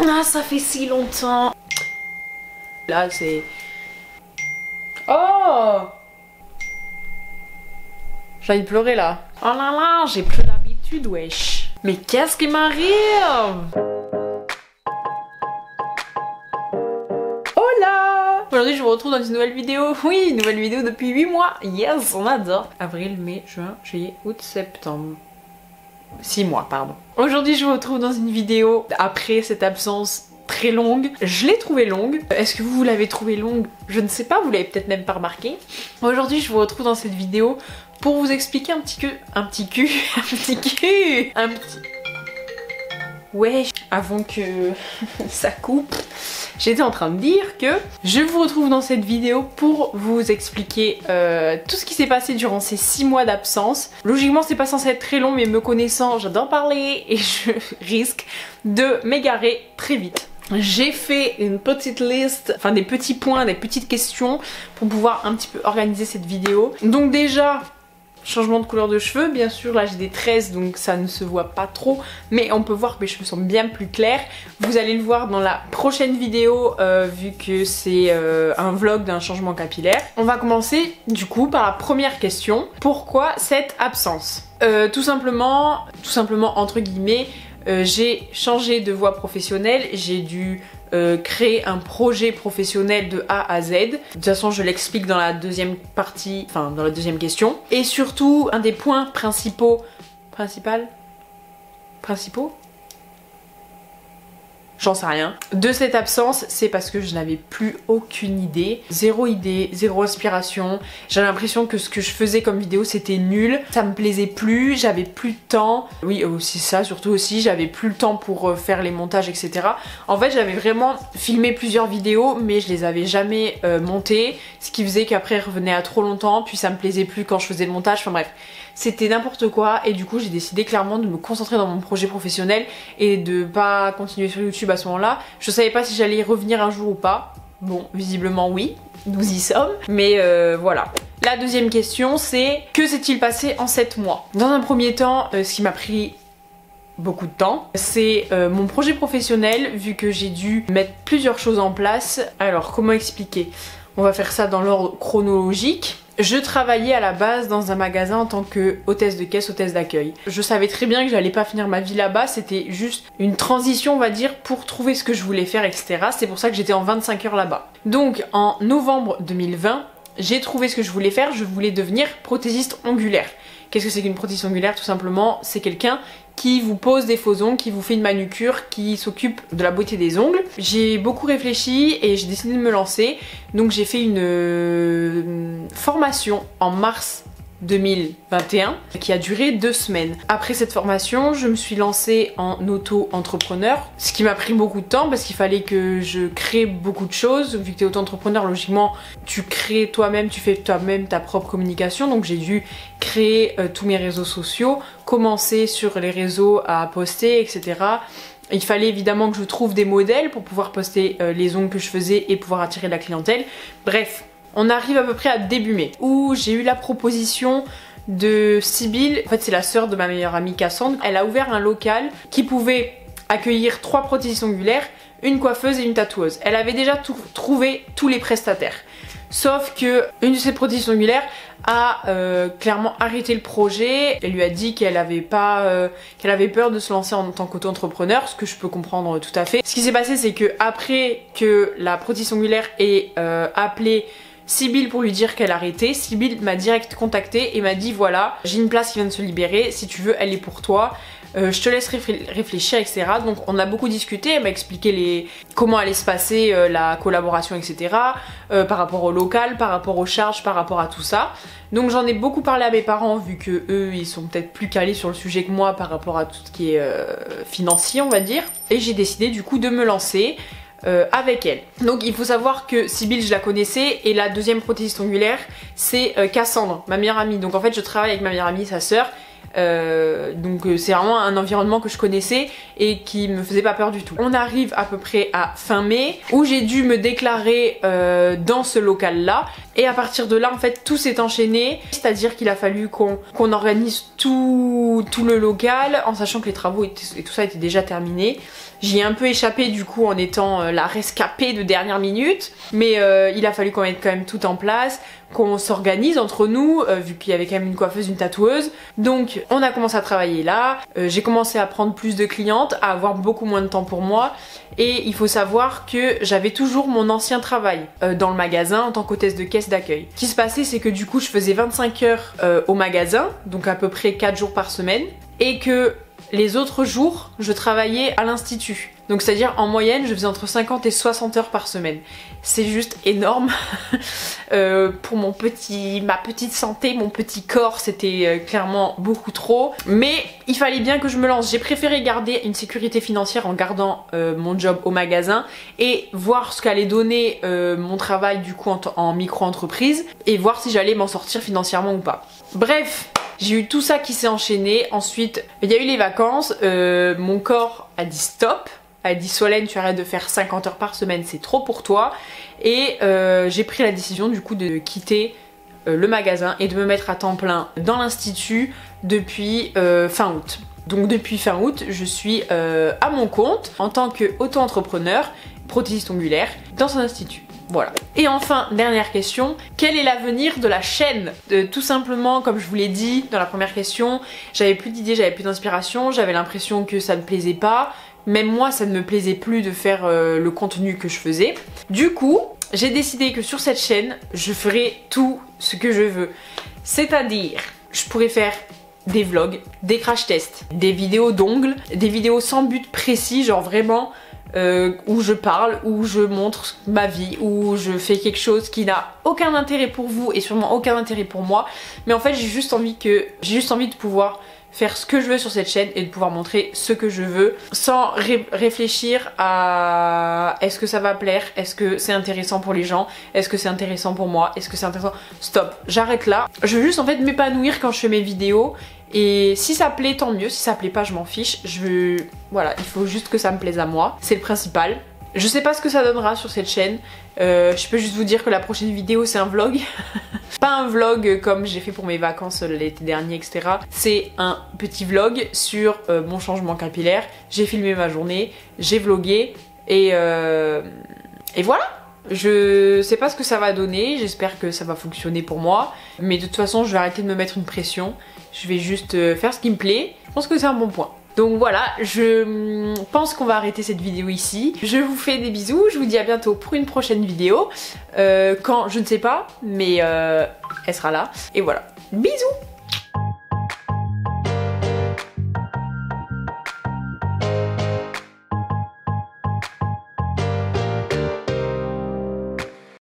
Ah, ça fait si longtemps. Là, c'est... Oh! J'ai envie de pleurer là. Oh là là, j'ai plus l'habitude, wesh. Mais qu'est-ce qui m'arrive? Hola! Aujourd'hui, je vous retrouve dans une nouvelle vidéo. Oui, une nouvelle vidéo depuis 8 mois. Yes, on adore. Avril, mai, juin, juillet, août, septembre. 6 mois, pardon. Aujourd'hui, je vous retrouve dans une vidéo après cette absence très longue. Je l'ai trouvée longue. Est-ce que vous l'avez trouvée longue? Je ne sais pas, vous l'avez peut-être même pas remarqué. Aujourd'hui, je vous retrouve dans cette vidéo pour vous expliquer un petit Ouais, avant que ça coupe, j'étais en train de dire que je vous retrouve dans cette vidéo pour vous expliquer tout ce qui s'est passé durant ces 6 mois d'absence. Logiquement, c'est pas censé être très long, mais me connaissant, j'adore parler et je risque de m'égarer très vite. J'ai fait une petite liste, enfin des petits points, des petites questions pour pouvoir un petit peu organiser cette vidéo. Donc déjà, changement de couleur de cheveux, bien sûr, là j'ai des tresses donc ça ne se voit pas trop, mais on peut voir que mes cheveux sont bien plus clairs. Vous allez le voir dans la prochaine vidéo vu que c'est un vlog d'un changement capillaire. On va commencer du coup par la première question. Pourquoi cette absence? Tout simplement entre guillemets, j'ai changé de voie professionnelle, j'ai dû créer un projet professionnel de A à Z. De toute façon, je l'explique dans la deuxième partie, enfin dans la deuxième question. Et surtout, un des points principaux j'en sais rien, de cette absence, c'est parce que je n'avais plus aucune idée, zéro inspiration. J'avais l'impression que ce que je faisais comme vidéo c'était nul, ça me plaisait plus, j'avais plus de temps. Oui, aussi ça, surtout aussi, j'avais plus le temps pour faire les montages, etc. En fait, j'avais vraiment filmé plusieurs vidéos, mais je les avais jamais montées, ce qui faisait qu'après elles revenaient à trop longtemps, puis ça me plaisait plus quand je faisais le montage, enfin bref. C'était n'importe quoi et du coup j'ai décidé clairement de me concentrer dans mon projet professionnel et de pas continuer sur YouTube à ce moment-là. Je savais pas si j'allais y revenir un jour ou pas. Bon, visiblement oui, nous y sommes. Mais voilà. La deuxième question c'est: que s'est-il passé en 7 mois? Dans un premier temps, ce qui m'a pris beaucoup de temps, c'est mon projet professionnel, vu que j'ai dû mettre plusieurs choses en place. Alors comment expliquer? On va faire ça dans l'ordre chronologique. Je travaillais à la base dans un magasin en tant que hôtesse de caisse, hôtesse d'accueil. Je savais très bien que j'allais pas finir ma vie là-bas, c'était juste une transition on va dire pour trouver ce que je voulais faire, etc. C'est pour ça que j'étais en 25 heures là-bas. Donc en novembre 2020, j'ai trouvé ce que je voulais faire, je voulais devenir prothésiste ongulaire. Qu'est-ce que c'est qu'une prothèse ongulaire? Tout simplement, c'est quelqu'un qui vous pose des faux ongles, qui vous fait une manucure, qui s'occupe de la beauté des ongles. J'ai beaucoup réfléchi et j'ai décidé de me lancer. Donc j'ai fait une formation en mars 2021 qui a duré 2 semaines. Après cette formation, je me suis lancée en auto-entrepreneur, ce qui m'a pris beaucoup de temps parce qu'il fallait que je crée beaucoup de choses. Vu que tu es auto-entrepreneur, logiquement, tu crées toi-même, tu fais toi-même ta propre communication. Donc j'ai dû créer tous mes réseaux sociaux, commencer sur les réseaux à poster, etc. Il fallait évidemment que je trouve des modèles pour pouvoir poster les ongles que je faisais et pouvoir attirer la clientèle. Bref. On arrive à peu près à début mai, où j'ai eu la proposition de Sybille. En fait, c'est la sœur de ma meilleure amie Cassandre. Elle a ouvert un local qui pouvait accueillir 3 prothésistes ongulaires, une coiffeuse et une tatoueuse. Elle avait déjà trouvé tous les prestataires. Sauf que une de ces prothésistes ongulaires a clairement arrêté le projet. Elle lui a dit qu'elle avait peur de se lancer en tant qu'auto-entrepreneur, ce que je peux comprendre tout à fait. Ce qui s'est passé, c'est que après que la prothésiste ongulaire ait appelé Sybille pour lui dire qu'elle arrêtait, Sybille m'a direct contacté et m'a dit: voilà, j'ai une place qui vient de se libérer, si tu veux elle est pour toi, je te laisse réfléchir, etc. Donc on a beaucoup discuté, elle m'a expliqué comment allait se passer la collaboration, etc. Par rapport au local, par rapport aux charges, par rapport à tout ça. Donc j'en ai beaucoup parlé à mes parents vu que eux ils sont peut-être plus calés sur le sujet que moi par rapport à tout ce qui est financier on va dire. Et j'ai décidé du coup de me lancer avec elle. Donc il faut savoir que Sybille je la connaissais et la deuxième prothésiste ongulaire c'est Cassandre, ma meilleure amie. Donc en fait je travaille avec ma meilleure amie, sa sœur. Donc c'est vraiment un environnement que je connaissais et qui me faisait pas peur du tout. On arrive à peu près à fin mai où j'ai dû me déclarer dans ce local là et à partir de là en fait tout s'est enchaîné, c'est à dire qu'il a fallu qu'on organise tout le local en sachant que les travaux et tout ça étaient déjà terminés. J'y ai un peu échappé du coup en étant la rescapée de dernière minute, mais il a fallu qu'on mette quand même tout en place, qu'on s'organise entre nous, vu qu'il y avait quand même une coiffeuse, une tatoueuse. Donc on a commencé à travailler là, j'ai commencé à prendre plus de clientes, à avoir beaucoup moins de temps pour moi, et il faut savoir que j'avais toujours mon ancien travail dans le magasin en tant qu'hôtesse de caisse d'accueil. Ce qui se passait, c'est que du coup je faisais 25 heures au magasin, donc à peu près 4 jours par semaine, et que les autres jours, je travaillais à l'institut. Donc c'est-à-dire en moyenne, je faisais entre 50 et 60 heures par semaine. C'est juste énorme. Pour ma petite santé, mon petit corps, c'était clairement beaucoup trop. Mais il fallait bien que je me lance. J'ai préféré garder une sécurité financière en gardant mon job au magasin et voir ce qu'allait donner mon travail du coup en micro-entreprise et voir si j'allais m'en sortir financièrement ou pas. Bref, j'ai eu tout ça qui s'est enchaîné. Ensuite, il y a eu les vacances. Mon corps a dit stop. A dit Solène, tu arrêtes de faire 50 heures par semaine, c'est trop pour toi. Et j'ai pris la décision du coup de quitter le magasin et de me mettre à temps plein dans l'institut depuis fin août. Donc depuis fin août, je suis à mon compte en tant qu'auto-entrepreneur, prothésiste ongulaire, dans un institut. Voilà. Et enfin, dernière question, quel est l'avenir de la chaîne? Tout simplement, comme je vous l'ai dit dans la première question, j'avais plus d'idées, j'avais plus d'inspiration, j'avais l'impression que ça ne plaisait pas. Même moi, ça ne me plaisait plus de faire le contenu que je faisais. Du coup, j'ai décidé que sur cette chaîne, je ferai tout ce que je veux. C'est-à-dire, je pourrais faire des vlogs, des crash tests, des vidéos d'ongles, des vidéos sans but précis, genre vraiment où je parle, où je montre ma vie, où je fais quelque chose qui n'a aucun intérêt pour vous et sûrement aucun intérêt pour moi. Mais en fait, j'ai juste envie de pouvoir faire ce que je veux sur cette chaîne et de pouvoir montrer ce que je veux sans réfléchir à est-ce que ça va plaire, est-ce que c'est intéressant pour les gens, est-ce que c'est intéressant pour moi, est-ce que c'est intéressant. Stop, j'arrête là. Je veux juste en fait m'épanouir quand je fais mes vidéos et si ça plaît tant mieux, si ça plaît pas je m'en fiche. Voilà, il faut juste que ça me plaise à moi, c'est le principal. Je sais pas ce que ça donnera sur cette chaîne, je peux juste vous dire que la prochaine vidéo c'est un vlog. Pas un vlog comme j'ai fait pour mes vacances l'été dernier, etc. C'est un petit vlog sur mon changement capillaire. J'ai filmé ma journée, j'ai vlogué et voilà. Je sais pas ce que ça va donner, j'espère que ça va fonctionner pour moi. Mais de toute façon, je vais arrêter de me mettre une pression. Je vais juste faire ce qui me plaît. Je pense que c'est un bon point. Donc voilà, je pense qu'on va arrêter cette vidéo ici. Je vous fais des bisous, je vous dis à bientôt pour une prochaine vidéo. Quand, je ne sais pas, mais elle sera là. Et voilà, bisous!